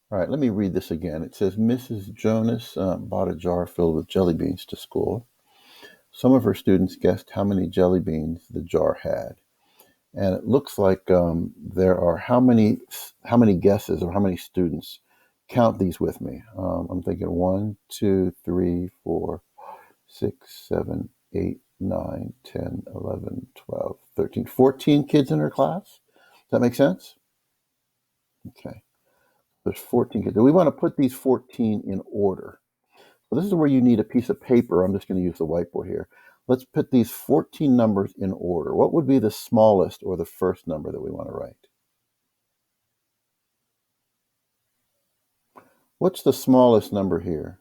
All right, let me read this again. It says Mrs. Jonas bought a jar filled with jelly beans to school. Some of her students guessed how many jelly beans the jar had, and it looks like there are how many guesses or how many students. Count these with me. I'm thinking 1, 2, 3, 4, 6, 7, 8, 9, 10, 11, 12, 13, 14 kids in her class. Does that make sense? Okay. There's 14 kids. Do we want to put these 14 in order? Well, this is where you need a piece of paper. I'm just going to use the whiteboard here. Let's put these 14 numbers in order. What would be the smallest or the first number that we want to write? What's the smallest number here?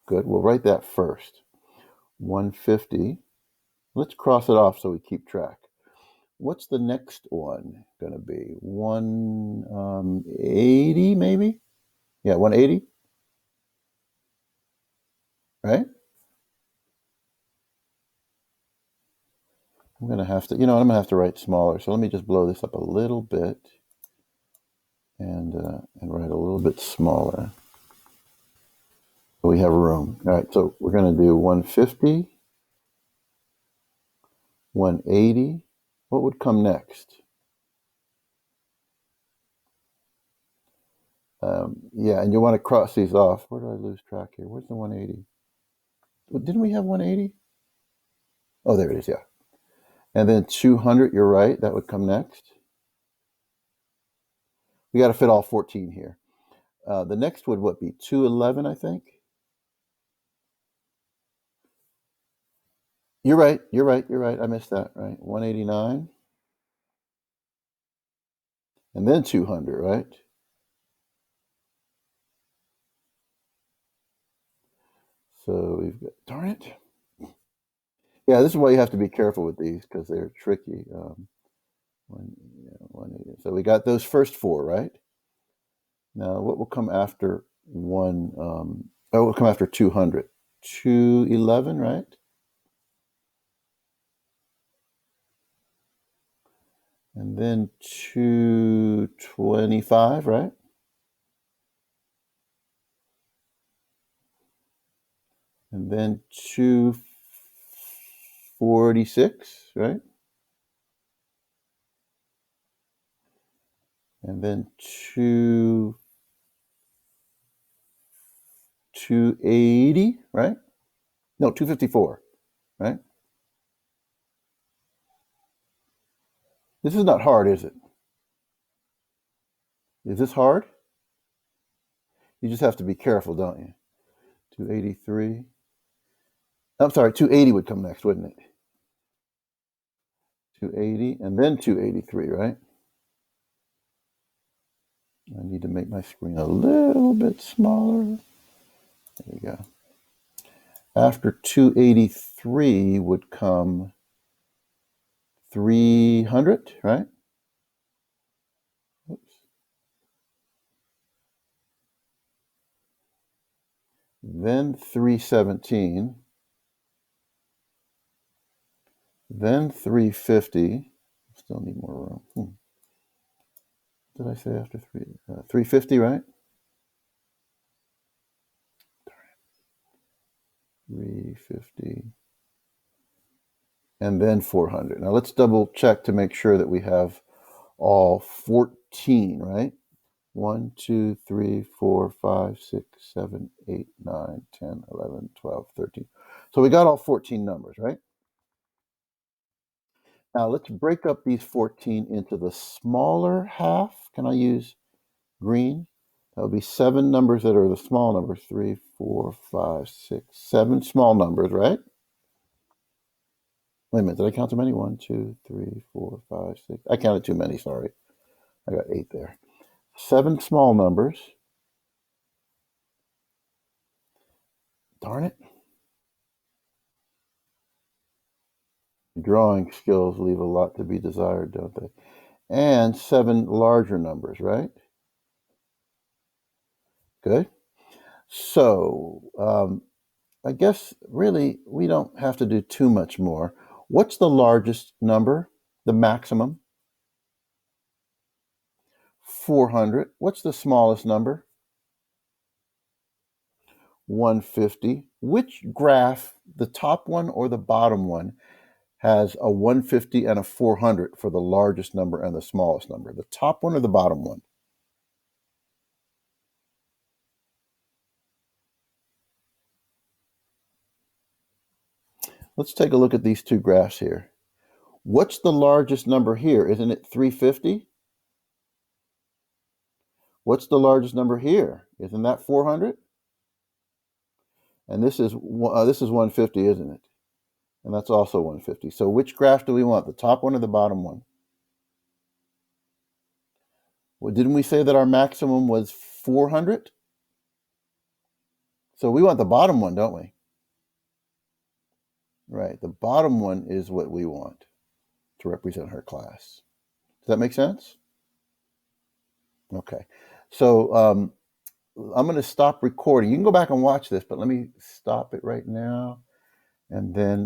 Good. We'll write that first. 150. Let's cross it off so we keep track. What's the next one going to be? 180 maybe? Yeah, 180, right? I'm going to have to, I'm going to have to write smaller. So let me just blow this up a little bit and write a little bit smaller. So we have room. All right, so we're going to do 150, 180. What would come next? Yeah, and you want to cross these off. Where did I lose track here? Where's the 180? Didn't we have 180? Oh, there it is, yeah. And then 200, you're right, that would come next. We got to fit all 14 here. The next would what be? 211, I think? You're right. I missed that, right? 189. And then 200, right? So we've got, darn it. Yeah, this is why you have to be careful with these because they're tricky. 180. So we got those first four, right? Now, what will come after what will come after 200? 211, right? And then 225, right? And then 246, right? And then 280, right? No, 254, right? This is not hard, is it? Is this hard? You just have to be careful, don't you? 283. I'm sorry, 280 would come next, wouldn't it? 280 and then 283, right? I need to make my screen a little bit smaller. There we go. After 283 would come 300, right? Oops. Then 317. Then 350. Still need more room. Did I say after 350, right? 350. And then 400. Now let's double check to make sure that we have all 14, right? 1, 2, 3, 4, 5, 6, 7, 8, 9, 10, 11, 12, 13. So we got all 14 numbers, right? Now let's break up these 14 into the smaller half. Can I use green? That would be 7 numbers that are the small numbers. 3, 4, 5, 6, 7 small numbers, right? Wait a minute, did I count too many? 1, 2, 3, 4, 5, 6. I counted too many, sorry. I got 8 there. 7 small numbers. Darn it. Drawing skills leave a lot to be desired, don't they? And 7 larger numbers, right? Good. So I guess really we don't have to do too much more. What's the largest number, the maximum? 400. What's the smallest number? 150. Which graph, the top one or the bottom one, has a 150 and a 400 for the largest number and the smallest number? The top one or the bottom one? Let's take a look at these two graphs here. What's the largest number here? Isn't it 350? What's the largest number here? Isn't that 400? And this is 150, isn't it? And that's also 150. So which graph do we want, the top one or the bottom one? Well, didn't we say that our maximum was 400? So we want the bottom one, don't we? Right, the bottom one is what we want to represent her class. Does that make sense? Okay, so I'm going to stop recording. You can go back and watch this, but let me stop it right now, and then